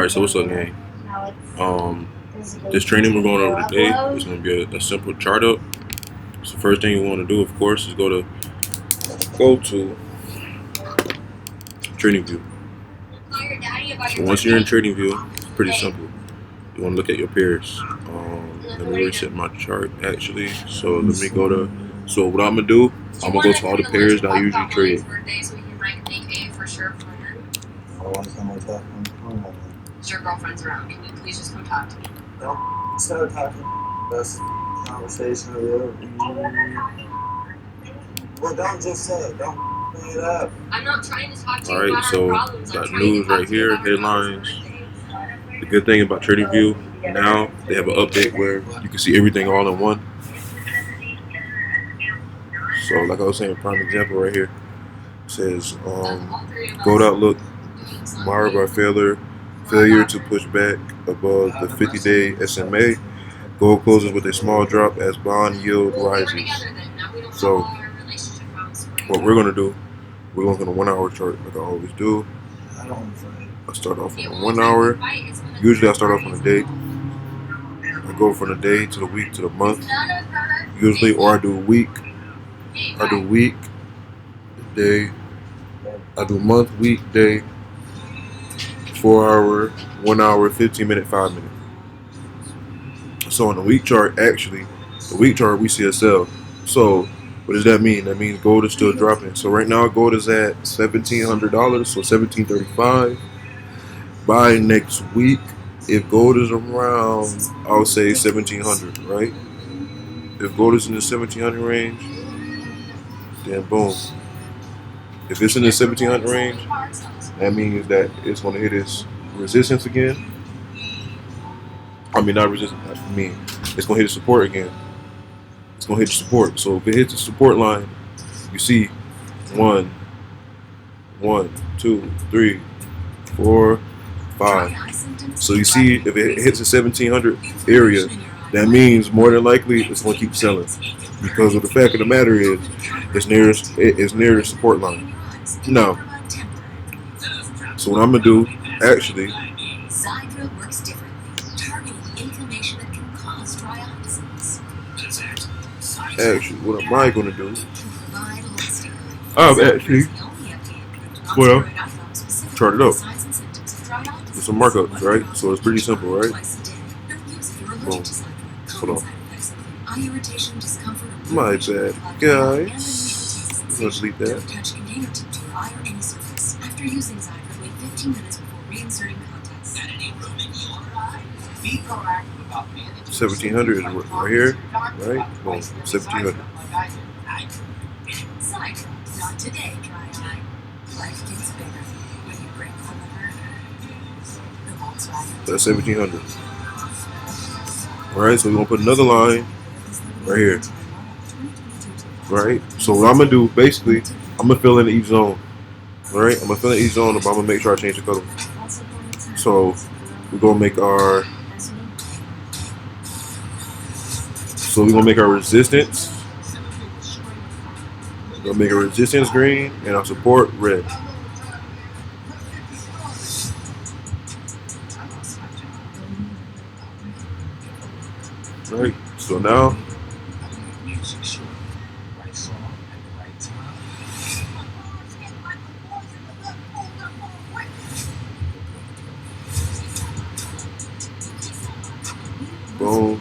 Alright, so what's up, gang? This training we're going over today is going to be a simple chart up. So first thing you want to do, of course, is go to Trading View. So once you're in Trading View, it's pretty simple. You want to look at your pairs. Let me reset my chart actually. So let me go to. So what I'm gonna do, I'm gonna go to all the pairs that I usually trade. Your girlfriend's around. Can you please just come talk to me? No, instead of talking, best conversation of the other. Well, don't just say it. Don't bring it up. I'm not trying to talk to you about our problems. Got news right here, headlines. The good thing about TradingView now, they have an update where you can see everything all in one. So like I was saying, prime example right here. It says gold outlook, marred by failure to push back above the 50-day SMA. Gold closes with a small drop as bond yield rises. So what we're gonna do, we're going to go on a 1 hour chart like I always do. I start off on a 1 hour. Usually I start off on a day. I go from the day to the week to the month. Usually, or I do week. I do week, day. I do month, week, day. 4 hour, 1 hour, 15 minute, 5 minute. So on the week chart, actually, the week chart we see a sell. So what does that mean? That means gold is still dropping. So right now gold is at $1,700, so $1,735. By next week, if gold is around, I would say 1,700, right? If gold is in the 1,700 range, then boom. If it's in the 1,700 range, that means that it's going to hit its resistance again. I mean, not resistance. I mean, it's going to hit its support again. It's going to hit the support. So if it hits the support line, you see 1, 2, 3, 4, 5. So you see, if it hits the 1,700 area, that means more than likely it's going to keep selling, because of the fact of the matter is it's near the support line. Now, so what I'm gonna do actually. Actually, what am I gonna do? I'm actually, well, chart it up. There's some markups, right? So it's pretty simple, right? Boom. Hold on. My bad, guys. I'm gonna delete that. 1,700 is right here, right? Boom, 1,700. That's 1,700. All right, so we're gonna put another line right here. Right. So what I'm gonna do, basically, I'm gonna fill in each zone. All right, I'm gonna fill in each zone, but I'm gonna make sure I change the color. So we're gonna make our. So we're gonna make our resistance. We're gonna make a resistance green and our support red. Right. So now. Boom.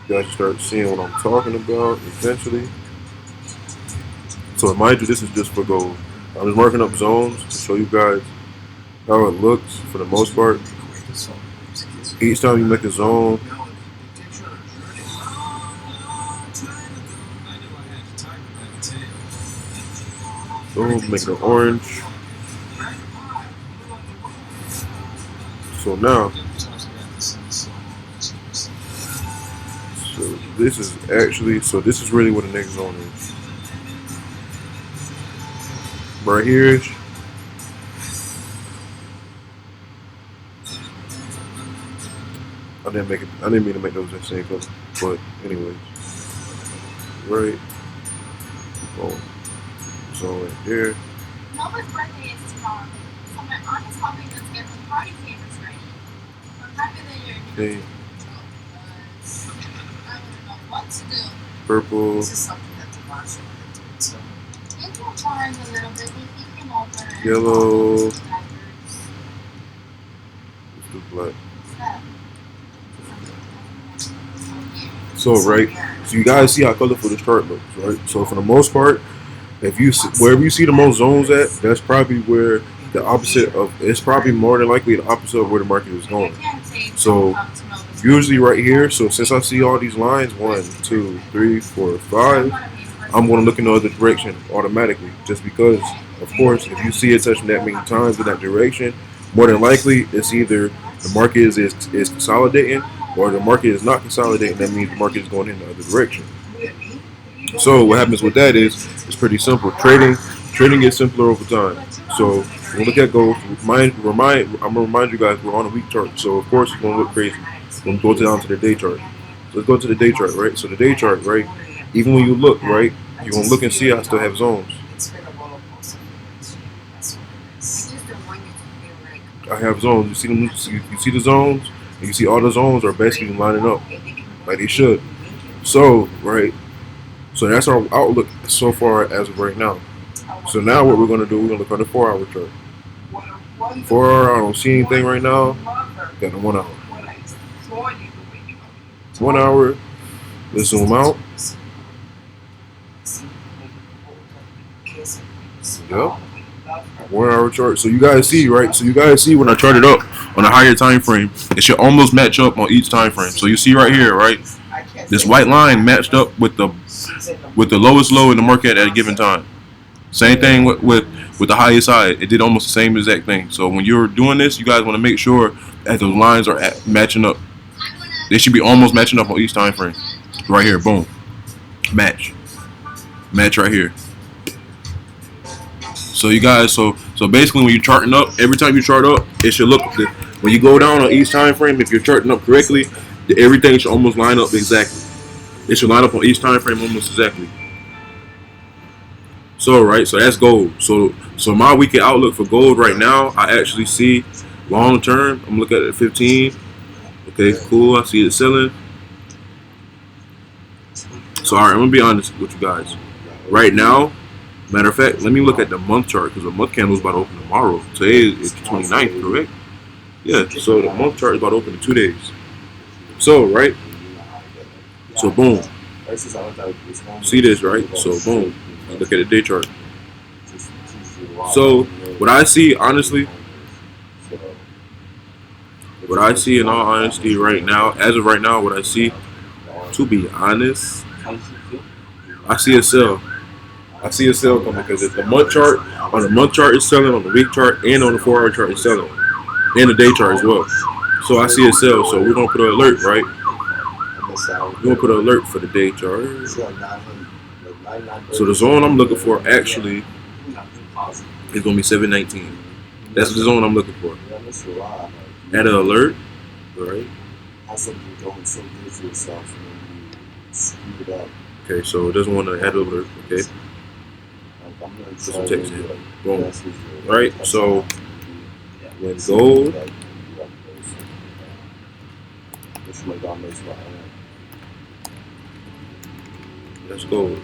You guys start seeing what I'm talking about eventually. So mind you, this is just for gold. I'm just marking up zones to show you guys how it looks for the most part. Each time you make a zone, boom, make it orange. So now, this is actually, so this is really what the next zone is. Right here, I didn't make it. I didn't mean to make those the same color. But anyways, right. Boom. So right there. Nova's birthday is tomorrow, so my aunt is helping us get the party favors ready. I'm happy that you're in Okay. because I wouldn't know what to do. Purple. This is something that Devon's going to do, so. It requires a little bit. He came over and Yellow. diapers. Let's do black. So, So right. So you guys see how colorful this chart looks, right? So for the most part, if you see, wherever you see the most zones at, that's probably where the opposite of. It's probably more than likely the opposite of where the market is going. So usually right here. So since I see all these lines, 1, 2, 3, 4, 5, I'm going to look in the other direction automatically, just because, of course, if you see it touching that many times in that direction, more than likely it's either the market is consolidating or the market is not consolidating. That means the market is going in the other direction. So what happens with that is it's pretty simple. Trading gets simpler over time. So when we look at gold, I'm gonna remind you guys we're on a week chart. So of course it's gonna look crazy. When we go down to the day chart. So let's go to the day chart, right? So the day chart, right? Even when you look, right, you're gonna look and see I still have zones. I have zones. You see them? You see the zones, and you see all the zones are basically lining up like they should. So right. So that's our outlook so far as of right now. So now what we're gonna do? We're gonna look on the 4-hour chart. 4 hour, I don't see anything right now. Got the 1 hour. 1 hour. Let's zoom out. Yep. 1 hour chart. So you guys see, right? So you guys see when I chart it up on a higher time frame, it should almost match up on each time frame. So you see right here, right? This white line matched up with the lowest low in the market at a given time. Same thing with the highest high. It did almost the same exact thing. So when you're doing this, you guys want to make sure that those lines are matching up. They should be almost matching up on each time frame. Right here, boom. Match right here. So you guys, so basically when you're charting up, every time you chart up, it should look, when you go down on each time frame, if you're charting up correctly, everything should almost line up exactly. It should line up on each time frame almost exactly. So right, so that's gold. So my weekly outlook for gold right now, I actually see long term. I'm looking at it at 15. Okay, cool. I see it selling. So all right, I'm gonna be honest with you guys. Right now, matter of fact, let me look at the month chart because the month candle is about to open tomorrow. Today is the 29th, correct? Yeah. So the month chart is about to open in 2 days. So right. So boom. See this, right? So boom. Look at the day chart. So what I see, honestly, what I see in all honesty right now, as of right now, what I see, to be honest, I see a sell. I see a sell coming because if the month chart, on the month chart is selling, on the week chart, and on the 4-hour chart is selling, and the day chart as well. So I see a sell. So we're gonna put an alert, right? We're gonna put an alert for the day chart. So the zone I'm looking for actually is gonna be 719. That's the zone I'm looking for. Add an alert, right? Okay, so it doesn't want to add an alert. Okay. Put some text in. Boom. Right. So when gold. Let's go.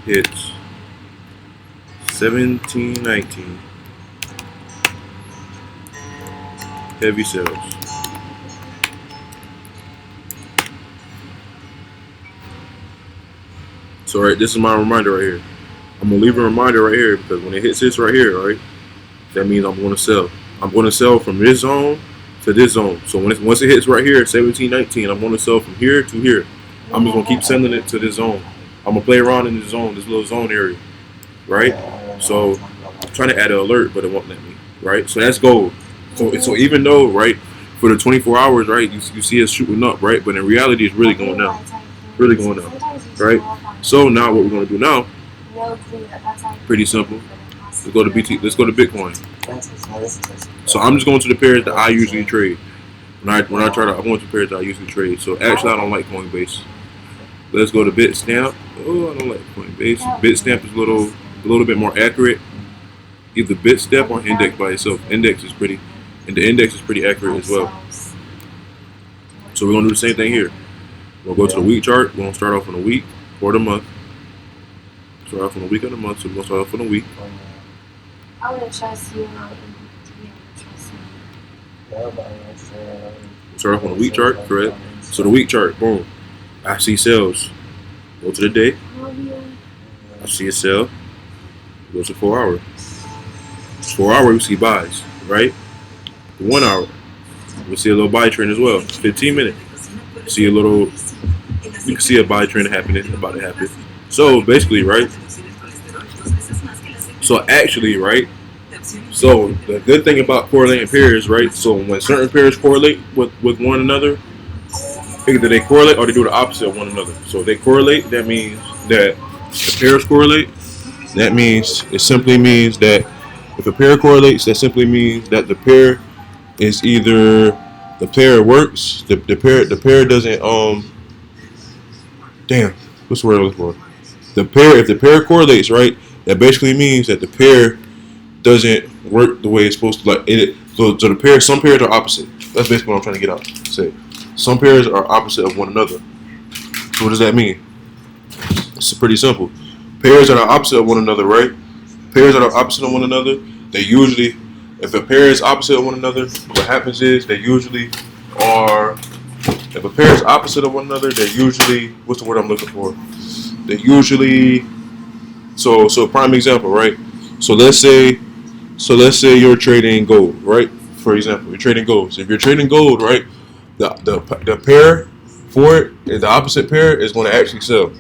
Hits 1719. Heavy sales. So right, this is my reminder right here. I'm gonna leave a reminder right here because when it hits this right here, right, that means I'm gonna sell. I'm gonna sell from this zone to this zone. So once it hits right here, 1719, I'm gonna sell from here to here. I'm just gonna keep sending it to this zone. I'm gonna play around in this zone, this little zone area, right? So I'm trying to add an alert, but it won't let me, right? So that's gold. So even though, right, for the 24 hours, right, you see us shooting up, right, but in reality, it's really going down, right? So now what we're gonna do now? Pretty simple. Let's go to BT. Let's go to Bitcoin. So I'm just going to the pairs that I usually trade. When I try to, I want the pairs that I usually trade. So actually, I don't like Coinbase. Let's go to Bitstamp. Oh, I don't like Coinbase. Bitstamp is a little bit more accurate. Either Bitstamp or Index by itself. And the index is pretty accurate as well. So we're gonna do the same thing here. We'll go to the week chart. We're gonna start off on the week or the month. Start off on the week or the month. So we're gonna start off on the week. I would trust you. To be able to trust me. Start off on the week chart, correct? So the week chart, boom. I see sales. Go to the day. I see a sell. Go to 4 hour. 4 hour, we see buys, right? 1 hour, we see a little buy trend as well. 15 minutes, see a little. You can see a buy trend happening, about to happen. So basically, right? So actually, right? So the good thing about correlating pairs, right? So when certain pairs correlate with one another, either they correlate or they do the opposite of one another. So if they correlate, that means that the pairs correlate. That means it simply means that if a pair correlates, that simply means that the pair is either the pair works, the pair doesn't damn, what's the word I'm looking for? The pair, if the pair correlates, right, that basically means that the pair doesn't work the way it's supposed to. Like it, so the pair, some pairs are opposite. That's basically what I'm trying to get out. Say, some pairs are opposite of one another. So what does that mean? It's pretty simple. Pairs that are opposite of one another, right? Pairs that are opposite of one another, they usually, if a pair is opposite of one another, what happens is they usually are. If a pair is opposite of one another, they usually, what's the word I'm looking for? They usually, so prime example, right? So let's say you're trading gold, right? For example, you're trading gold. So if you're trading gold, right, the pair for it, the opposite pair is going to actually sell.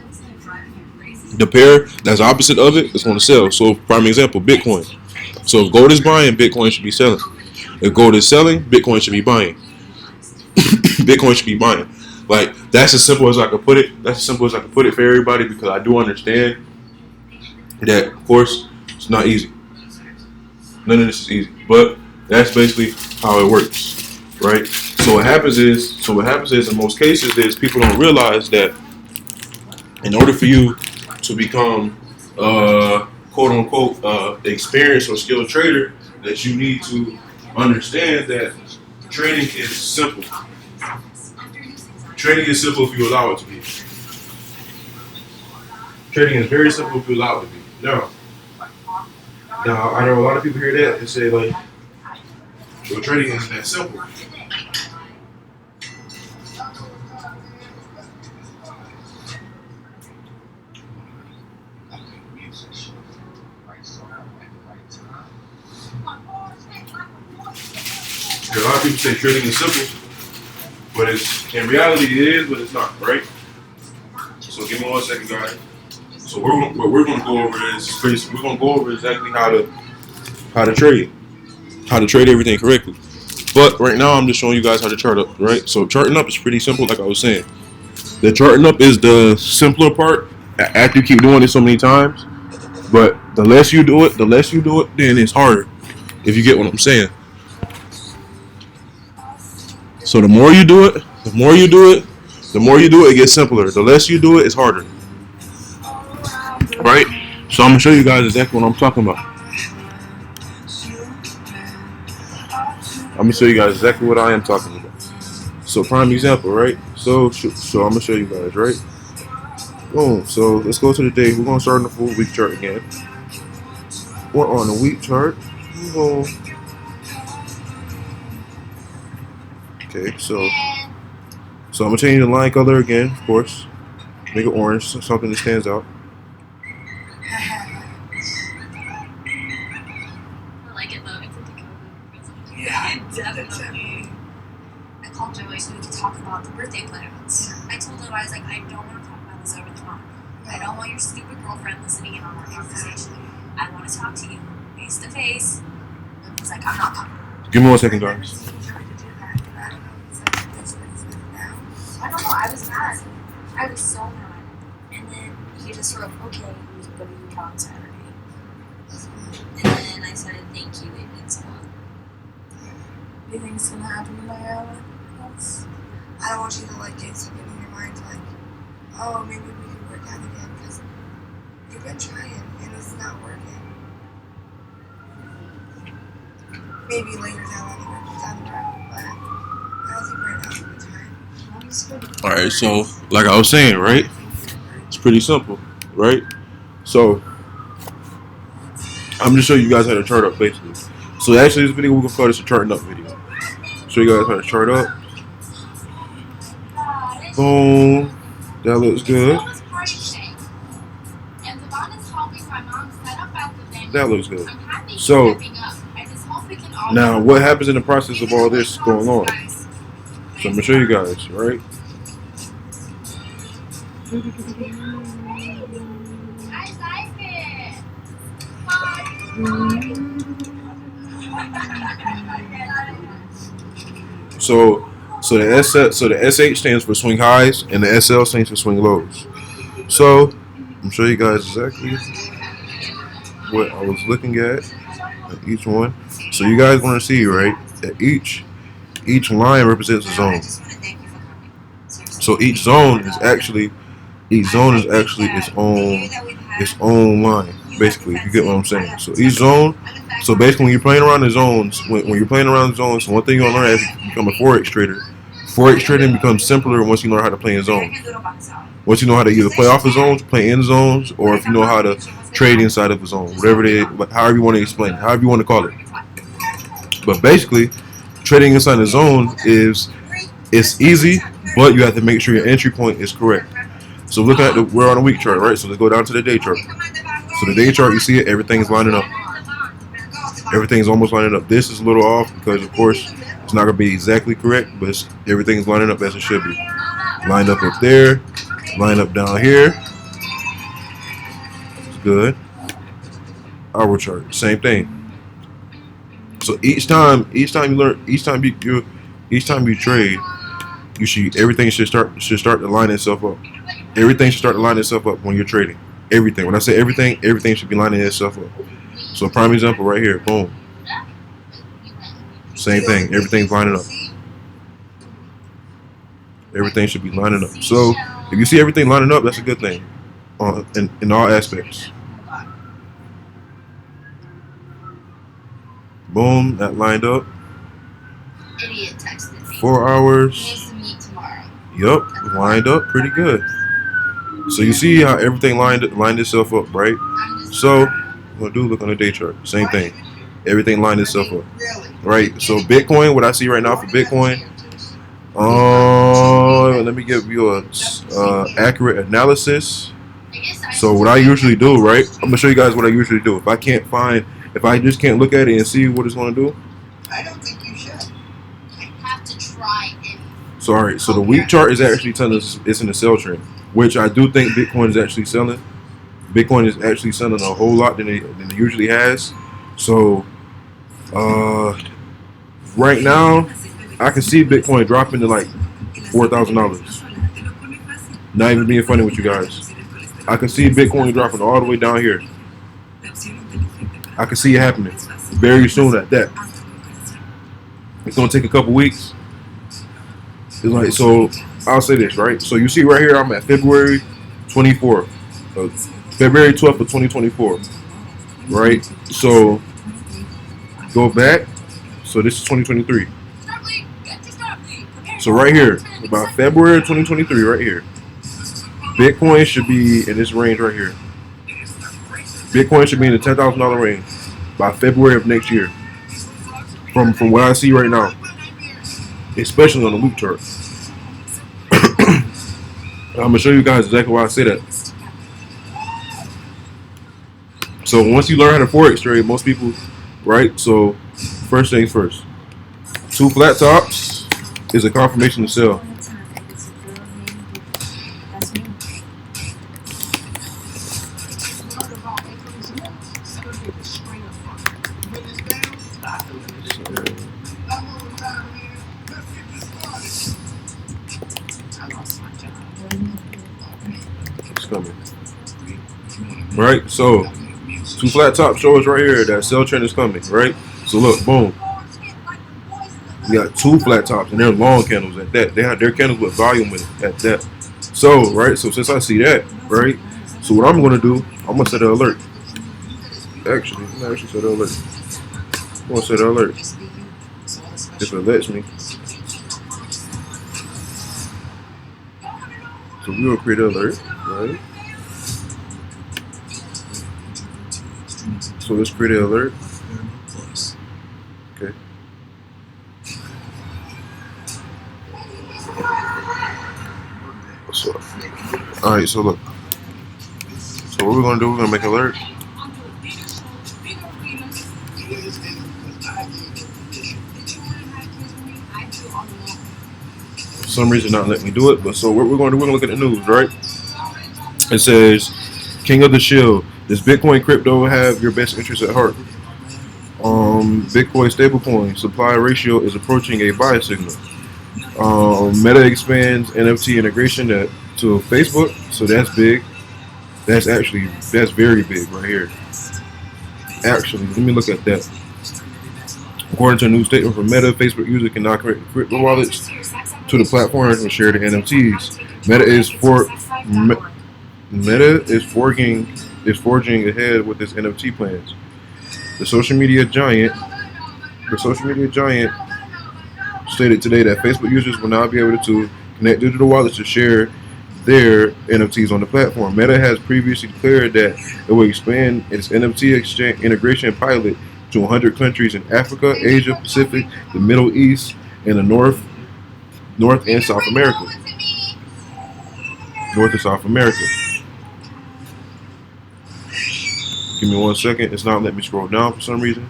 The pair that's opposite of it is going to sell. So prime example, Bitcoin. So if gold is buying, Bitcoin should be selling. If gold is selling, Bitcoin should be buying. Bitcoin should be buying. Like that's as simple as I could put it. That's as simple as I could put it for everybody because I do understand that, of course, it's not easy. None of this is easy, but that's basically how it works, right? So what happens is in most cases is people don't realize that in order for you to become quote unquote experienced or skilled trader, that you need to understand that trading is simple. Trading is simple if you allow it to be. Trading is very simple if you allow it to be. Now I know a lot of people hear that and say like, well, trading isn't that simple. A lot of people say trading is simple, but it's in reality it is, but it's not, right? So give me 1 second, guys. So what we're going to go over is we're going to go over exactly how to trade everything correctly. But right now I'm just showing you guys how to chart up, right? So charting up is pretty simple, like I was saying. The charting up is the simpler part after you keep doing it so many times. But the less you do it, then it's harder. If you get what I'm saying. So the more you do it, it gets simpler. The less you do it, it's harder. Right? So I'm gonna show you guys exactly what I'm talking about. I'm gonna show you guys exactly what I am talking about. So prime example, right? So I'm gonna show you guys, right? Boom. So let's go to the day. We're gonna start on the full week chart again. We're on the week chart. Okay, so I'm gonna change the line color again, of course. Make it orange, something that stands out. I like it though. It's a decode. Yeah, Definitely. I called Joey so we could talk about the birthday plans. I told him, I was like, I don't want to talk about this over the phone. I don't want your stupid girlfriend listening in on our conversation. I want to talk to you face to face. And he's like, I'm not coming. Give me 1 second, guys. I don't know, I was mad. I was so mad. And then he just wrote, okay, we can go to Utah on Saturday. And then I said, thank you, it means a lot. You think it's gonna happen in my hour? I don't want you to like get something in your mind like, oh, maybe we could work out again, because you've been trying and it's not working. Maybe later down the road, but I don't think right now's a good time. All right, so like I was saying, right? It's pretty simple, right? So I'm just showing you guys how to chart up basically. So actually, this video we're gonna call this a charting up video. Show you guys how to chart up. Boom. That looks good. That looks good. So now, what happens in the process of all this going on? So I'm gonna show you guys, right? So the SH stands for swing highs and the SL stands for swing lows. So I'm gonna show you guys exactly what I was looking at each one. So you guys want to see, right, that each line represents a zone. So each zone is actually its own line, basically, if you get what I'm saying. So each zone, so basically when you're playing around the zones, when you're playing around the zones, one thing you're gonna learn as you become a Forex trader, Forex trading becomes simpler once you learn how to play in zones. Once you know how to either play off of zones, play in zones, or if you know how to trade inside of a zone, whatever it is, however you want to explain it, however you want to call it. But basically, trading inside the zone it's easy, but you have to make sure your entry point is correct. So looking at we're on a week chart, right? So let's go down to the day chart. So the day chart, you see it, everything's lining up. Everything's almost lining up. This is a little off because, of course, it's not going to be exactly correct, but everything's lining up as it should be. Lined up there, line up down here. It's good. Hour chart, same thing. So each time you trade, everything should start to line itself up. Everything should start to line itself up when you're trading. Everything. When I say everything should be lining itself up. So prime example right here, boom. Same thing. Everything's lining up. Everything should be lining up. So if you see everything lining up, that's a good thing. In all aspects. Boom, that lined up. 4 hours. Yup, lined up pretty good. So you see how everything lined itself up, right? So what do look on the day chart, same thing. Everything lined itself up, right? So Bitcoin, what I see right now for Bitcoin, let me give you a accurate analysis. So what I usually do, right? I'm gonna show you guys what I usually do. If I just can't look at it and see what it's gonna do. I don't think you should. I have to try and. So all right, so the week chart is actually telling us it's in a sell trend, which I do think Bitcoin is actually selling. Bitcoin is actually selling a whole lot than it usually has. So right now, I can see Bitcoin dropping to like $4,000. Not even being funny with you guys. I can see Bitcoin dropping all the way down here. I can see it happening very soon at that. It's gonna take a couple weeks. It's like, so I'll say this, right? So you see right here, I'm at February 24th. February 12th of 2024, right? So go back. So this is 2023. So right here, about February 2023, right here, Bitcoin should be in this range right here. Bitcoin should be in the $10,000 range by February of next year. From what I see right now, especially on the week chart. I'm gonna show you guys exactly why I say that. So once you learn how to Forex trade, most people, right? So first things first, 2 flat tops is a confirmation to sell. It's coming. Right, so 2 flat top show us right here that sell trend is coming, right? So look, boom. You got 2 flat tops, and they're long candles at that. They have their candles with volume in it at that. So, right, so since I see that, right, so what I'm gonna do, I'm gonna set an alert. Actually, I'm gonna actually set an alert. I'm gonna set an alert. If it lets me. So we will create an alert, right? So let's create an alert. Okay. So, alright, so look. So what we're gonna do, we're gonna make an alert. For some reason not letting me do it, but so what we're gonna do, we're gonna look at the news, right? It says, King of the Shield, does Bitcoin crypto have your best interest at heart? Bitcoin stablecoin supply ratio is approaching a buy signal. Meta expands NFT integration to Facebook, so that's big. That's very big right here. Actually, let me look at that. According to a new statement from Meta, Facebook users can now create crypto wallets to the platform and share the NFTs. Meta is forging ahead with its NFT plans. The social media giant stated today that Facebook users will now be able to connect digital wallets to share their NFTs on the platform. Meta has previously declared that it will expand its NFT exchange integration pilot to 100 countries in Africa, Asia Pacific, the Middle East, and the North and South America. North and South America. Give me 1 second. It's not letting me scroll down for some reason.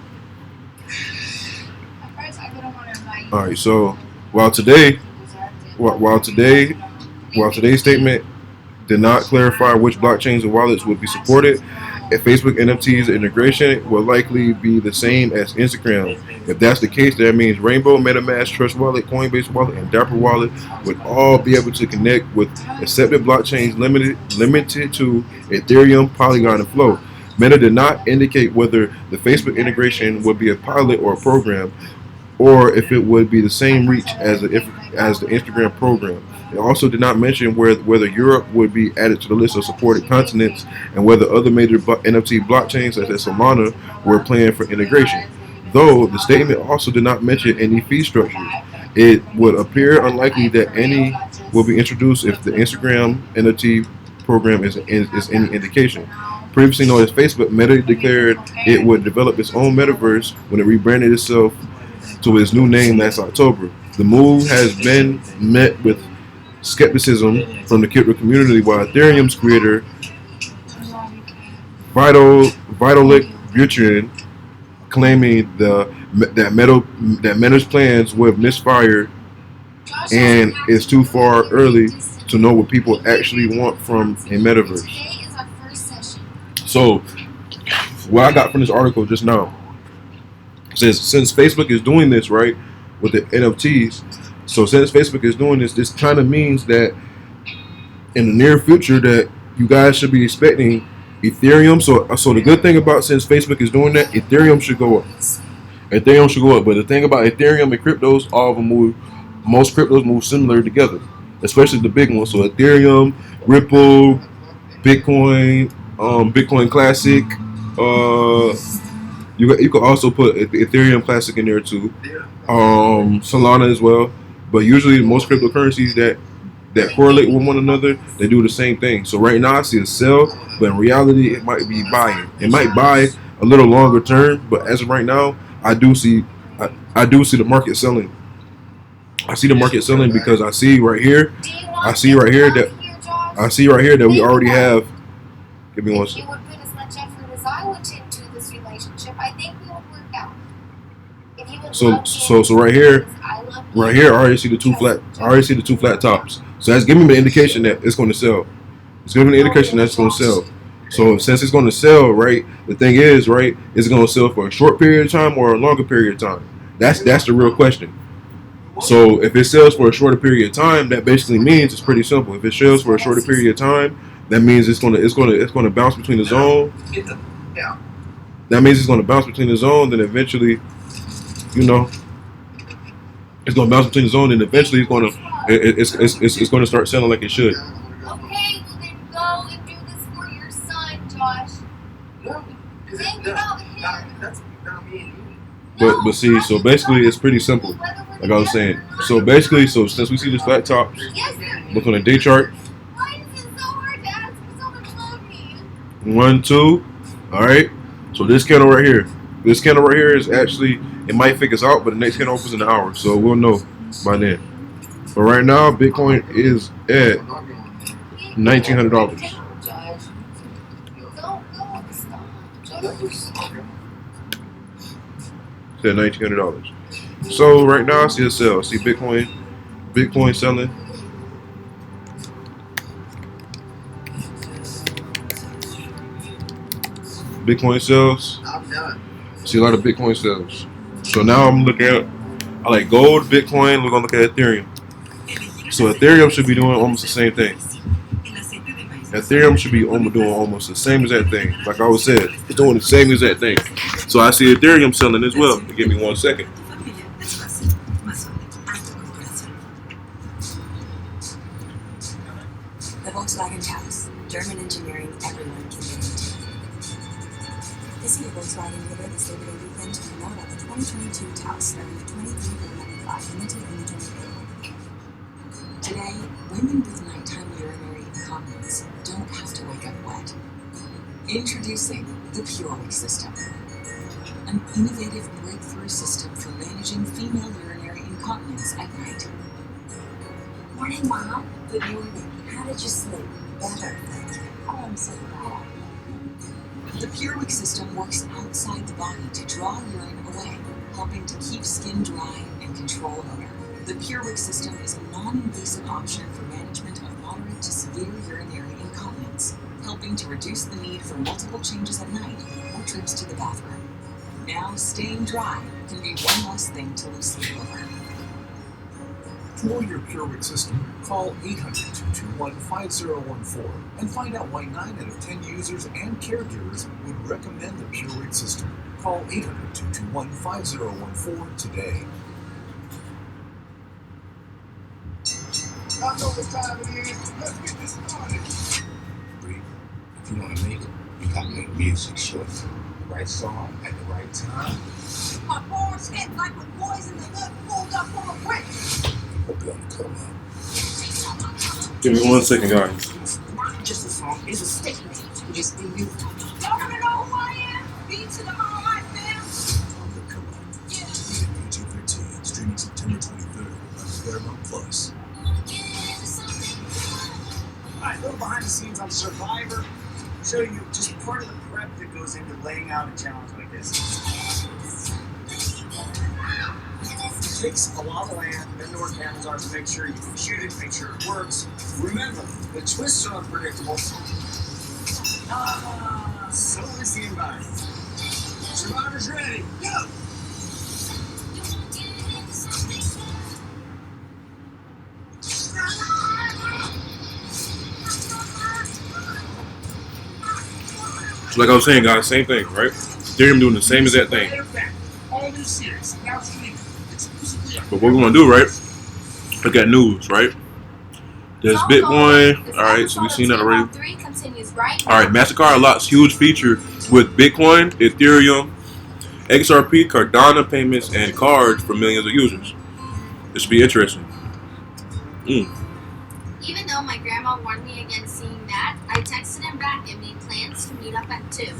All right. So while today's statement did not clarify which blockchains and wallets would be supported, if Facebook NFTs integration will likely be the same as Instagram. If that's the case, that means Rainbow, MetaMask, Trust Wallet, Coinbase Wallet, and Dapper Wallet would all be able to connect with accepted blockchains limited to Ethereum, Polygon, and Flow. Meta did not indicate whether the Facebook integration would be a pilot or a program, or if it would be the same reach as the Instagram program. It also did not mention whether Europe would be added to the list of supported continents and whether other major NFT blockchains such as Solana were planned for integration. Though the statement also did not mention any fee structures, it would appear unlikely that any will be introduced if the Instagram NFT program is any indication. Previously known as Facebook, Meta declared it would develop its own metaverse when it rebranded itself to its new name last October. The move has been met with skepticism from the crypto community, while Ethereum's creator Vitalik Buterin claiming that Meta's plans would misfire and it's too far early to know what people actually want from a metaverse. So, what I got from this article just now says since Facebook is doing this right with the NFTs. So since Facebook is doing this kind of means that in the near future that you guys should be expecting Ethereum. So the good thing about since Facebook is doing that, Ethereum should go up. Ethereum should go up. But the thing about Ethereum and cryptos, most cryptos move similar together, especially the big ones. So Ethereum, Ripple, Bitcoin, Bitcoin Classic. You could also put Ethereum Classic in there too. Solana as well. But usually most cryptocurrencies that correlate with one another, they do the same thing. So right now I see a sell, but in reality it might be buying. It might buy a little longer term, but as of right now, I do see the market selling. I see the market selling because I see right here that we already have. Give me 1 second. You would put as much effort as I would into this relationship. I think we would work out. If you would So right here, I already see the two flat tops. So that's giving me the indication that it's going to sell. It's giving me the indication that it's going to sell. So since it's going to sell, right, the thing is, right, is it going to sell for a short period of time or a longer period of time? That's the real question. So if it sells for a shorter period of time, that basically means it's pretty simple. If it sells for a shorter period of time, that means it's going to bounce between the zone. That means it's going to bounce between the zone, then eventually, It's gonna bounce between the zone, and eventually it's gonna start selling like it should. Okay, well then go and do this for your son, Josh. No, because Think about him. that's not me and you. But see, so basically it's pretty simple. Like I was saying. So basically, since we see the flat tops, Yes, sir. look on the day chart. Why is it so hard to ask for someone to love me? 1, 2. All right. So this candle right here. This candle right here is actually, it might fake us out, but the next candle opens in an hour, so we'll know by then. But right now, Bitcoin is at $1,900. Josh. Don't go. Stop. Josh. It's at $1,900. So right now, I see a sell. I see Bitcoin selling. Bitcoin sells. I'm done. See a lot of Bitcoin sales. So now I'm looking at, I like gold, Bitcoin. We're gonna look at Ethereum. So Ethereum should be doing almost the same thing. Ethereum should be doing almost the same exact thing. Like I always said, it's doing the same exact thing. So I see Ethereum selling as well. Give me 1 second. The Volkswagen Taos, German engineering everyone can get into. Visit your Volkswagen dealer this Labor Day weekend to learn more about the 2022 Taos starting at $23,495 limited inventory available. Today, women with nighttime urinary incontinence don't have to wake up wet. Introducing the PureWick system, an innovative breakthrough system for managing female urinary incontinence at night. Morning, Mom. Good morning. How did you sleep? Better, thank you. Oh, I'm so glad. The PureWick system works outside the body to draw urine away, helping to keep skin dry and control odor. The PureWick system is a non-invasive option for management of moderate to severe urinary incontinence, helping to reduce the need for multiple changes at night or trips to the bathroom. Now, staying dry can be one less thing to lose sleep over. For your PureWick system, call 800-221-5014 and find out why 9 out of 10 users and caregivers would recommend the PureWick system. Call 800-221-5014 today. I know what time it is. Let's get this started. Bree, if you want to make it, you gotta make music short. The right song at the right time. My bones hit like when boys in the hood pulled up on a brick. Hope you want to come up. Give me 1 second, guys. Not just a song, it's a statement. It's the you. Y'all wanna know who I am? B to the all my fam. Time to come up. PG-13, streaming September 23rd on Paramount Plus. Alright, a little behind the scenes on Survivor. Show you just part of the prep that goes into laying out a challenge like this. It takes a lot of land, then to where cameras are to make sure you can shoot it, make sure it works. Remember, the twists are unpredictable. So is the environment. Survivor's ready, go! So like I was saying, guys, same thing, right? Ethereum doing the same exact thing. All new series, now streaming exclusively on But what we're gonna do, right? Look at news, right? There's Bitcoin. All right, so we've seen that already. 3 continues right All right, MasterCard unlocks huge feature with Bitcoin, Ethereum, XRP, Cardano payments, and cards for millions of users. This should be interesting. Even though my grandma warned me against seeing that, I texted him back and made plans to meet up at 2.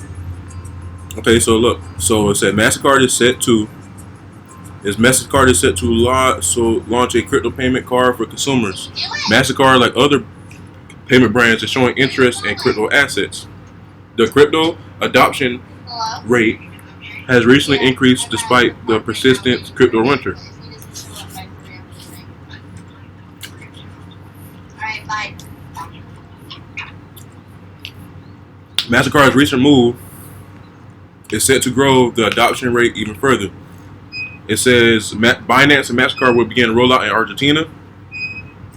Okay, so look, so it said MasterCard is set to launch a crypto payment card for consumers. MasterCard, like other payment brands, is showing interest in crypto assets. The crypto adoption Hello? rate has recently increased despite the persistent crypto winter. Alright, bye. MasterCard's recent move is set to grow the adoption rate even further. It says Binance and MasterCard will begin rollout in Argentina.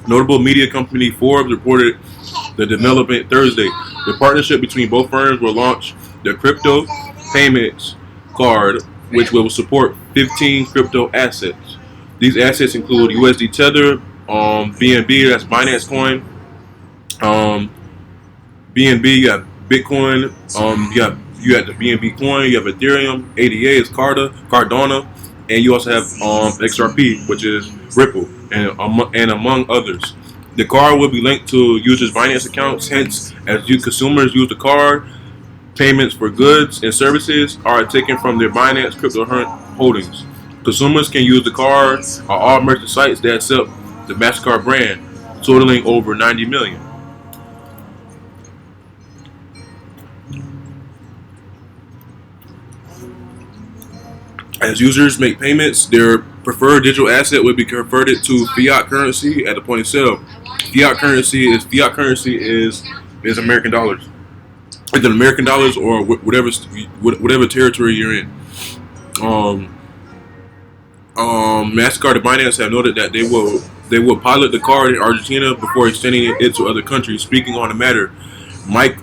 Notable media company Forbes reported the development Thursday. The partnership between both firms will launch the crypto payments card, which will support 15 crypto assets. These assets include USD Tether, BNB, that's Binance Coin, BNB, you have Bitcoin, you have the BNB coin, you have Ethereum, ADA is Cardano, and you also have XRP, which is Ripple, and among others. The card will be linked to users' Binance accounts. Hence, as you consumers use the card, payments for goods and services are taken from their Binance crypto holdings. Consumers can use the card on all merchant sites that accept the MasterCard brand, totaling over 90 million. As users make payments, their preferred digital asset will be converted to fiat currency at the point of sale. Fiat currency is American dollars. Either American dollars or whatever territory you're in. MasterCard and Binance have noted that they will pilot the card in Argentina before extending it to other countries. Speaking on the matter, Mike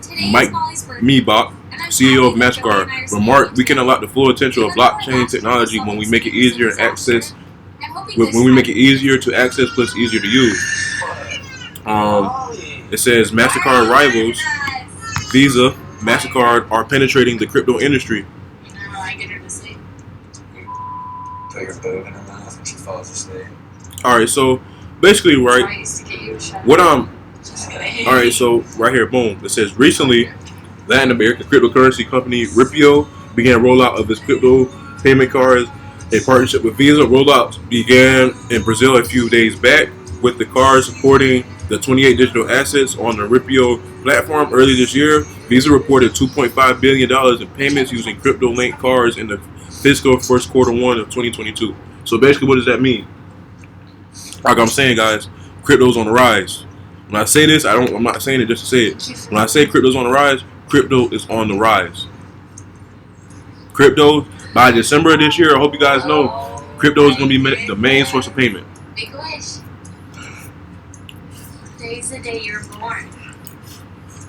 Meebach, CEO of MasterCard, remarked, "We can unlock the full potential of blockchain technology when we make it easier to access. When we make it easier to access plus easier to use." It says MasterCard rivals Visa, MasterCard are penetrating the crypto industry. I get her to sleep. Put your boob in her mouth and she falls asleep. Alright, so basically, right, alright, so right here, boom, it says recently, Latin American cryptocurrency company Ripio began rollout of its crypto payment cards. A partnership with Visa rollout began in Brazil a few days back, with the card supporting the 28 digital assets on the Ripio platform. Early this year, Visa reported $2.5 billion in payments using crypto-linked cards in the fiscal first quarter one of 2022. So basically, what does that mean? Like I'm saying, guys, crypto's on the rise. When I say this, I'm not saying it just to say it. When I say crypto's on the rise, crypto is on the rise. Crypto, by December of this year, I hope you guys know, crypto is going to be the main source of payment. Make a wish. Today's the day you're born.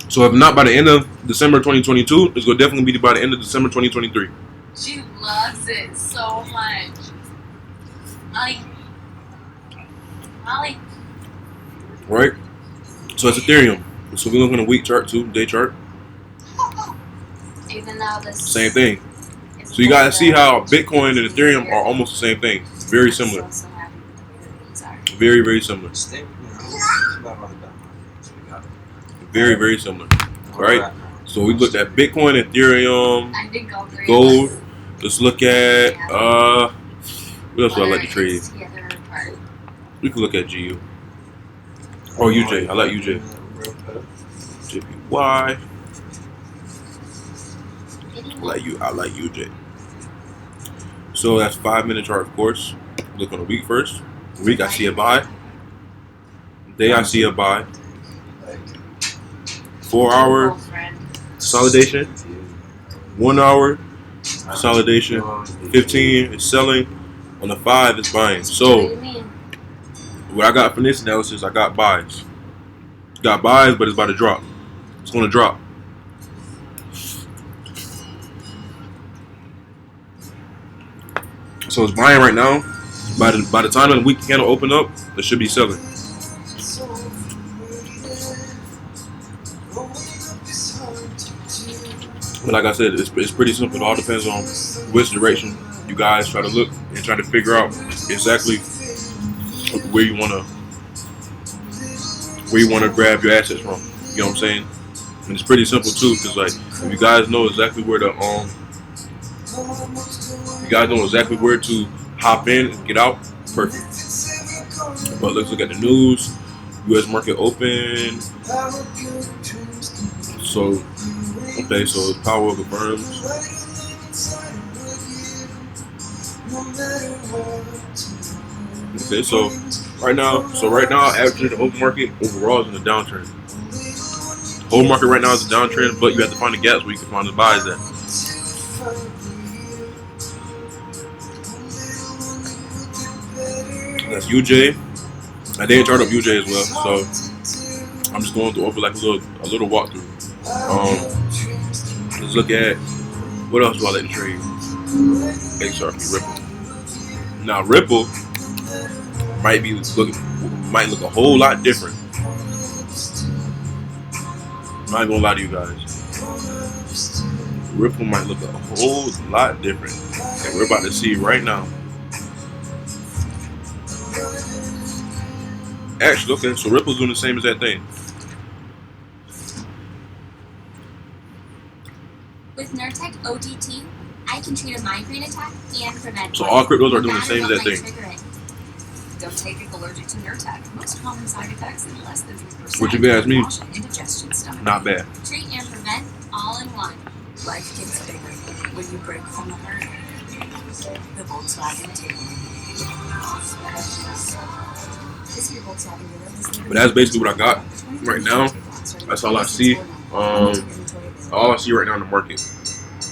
So if not by the end of December 2022, it's going to definitely be by the end of December 2023. She loves it so much. Molly. Right? So it's Ethereum. So we're looking at a week chart too, day chart. Even though this Same thing. So you guys see how Bitcoin and Ethereum are almost the same thing. Very similar. Very, very similar. Very, very similar. Right? So we looked at Bitcoin, Ethereum, gold. Let's look at what else do I like to trade? We can look at GU. Or UJ. I like UJ. JPY. I like UJ. So that's 5-minute chart, of course. Look on the week first. Week I see a buy. Day I see a buy. 4-hour consolidation. 1 hour consolidation. 15 is selling. On the 5 is buying. So what I got from this analysis, I got buys. Got buys, but it's about to drop. It's going to drop. So it's buying right now. By the time the week candle open up, it should be selling. But like I said, it's pretty simple. It all depends on which direction you guys try to look and try to figure out exactly where you wanna grab your assets from. You know what I'm saying? And it's pretty simple too, because like if you guys know exactly where to hop in and get out, perfect. But let's look at the news. U.S. market open. So okay, so power confirms. Okay, so right now, after the open market overall is in a downtrend. Whole market right now is a downtrend, but you have to find the gaps where you can find the buys at. That's UJ. I didn't chart up UJ as well, so I'm just going to over like a little walkthrough. Let's look at what else do I like to trade? XRP, Ripple. Now Ripple might look a whole lot different. I'm not gonna lie to you guys. Ripple might look a whole lot different, and we're about to see right now. Actually, okay, so Ripple's doing the same as that thing. With Nurtec ODT, I can treat a migraine attack and prevent. So all cryptos are doing the same as that thing. Don't take it allergic to Nurtec. Most common side effects in less than 3%. What you guys mean? Indigestion stuff. Not bad. Treat and prevent all in one. Life gets bigger when you break from the herd. The Volkswagen Tiguan. This year Volkswagen dealer has But that's basically what I got right now. That's all I see. All I see right now in the market.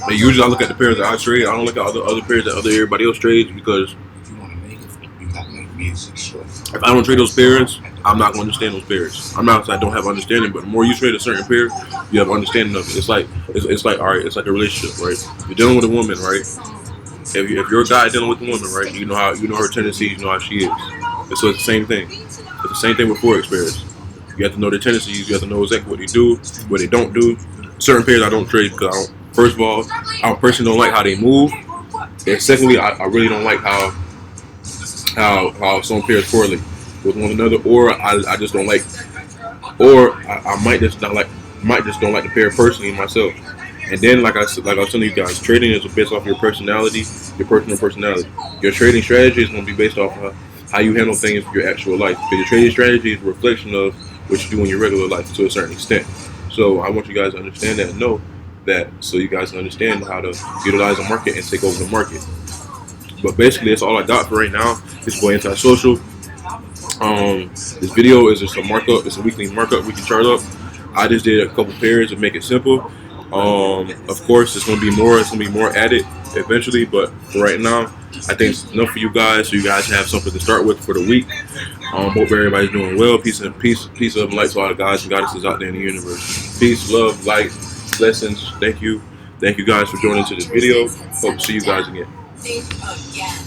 And usually I look at the pairs that I trade. I don't look at other pairs that everybody else trades, because If you want to make it, you got to make music short. if I don't trade those pairs, I'm not going to understand those pairs. I'm not saying I don't have understanding, but the more you trade a certain pair, you have understanding of it. It's like all right. It's like a relationship, right? You're dealing with a woman, right? If you're a guy dealing with a woman, right? You know her tendencies, you know how she is. And so it's the same thing. It's the same thing with forex pairs. You have to know their tendencies. You have to know exactly what they do, what they don't do. Certain pairs I don't trade because first of all, I personally don't like how they move, and secondly, I really don't like how some pairs correlate with one another, or I just don't like, or I might just don't like the pair personally myself. And then, like I was telling you guys, trading is based off your personality, your personal personality. Your trading strategy is going to be based off of how you handle things in your actual life. Because your trading strategy is a reflection of what you do in your regular life to a certain extent. So I want you guys to understand that and know that, so you guys can understand how to utilize the market and take over the market. But basically, that's all I got for right now. It's for antisocial. This video is just a markup. It's a weekly markup, weekly chart up. I just did a couple pairs to make it simple. Of course, it's gonna be more. It's gonna be more added eventually, but for right now, I think it's enough for you guys, so you guys have something to start with for the week. Hope everybody's doing well. Peace and light to all the guys and goddesses out there in the universe. Peace, love, light, blessings. Thank you guys for joining to this video. Hope to see you guys again. Think again.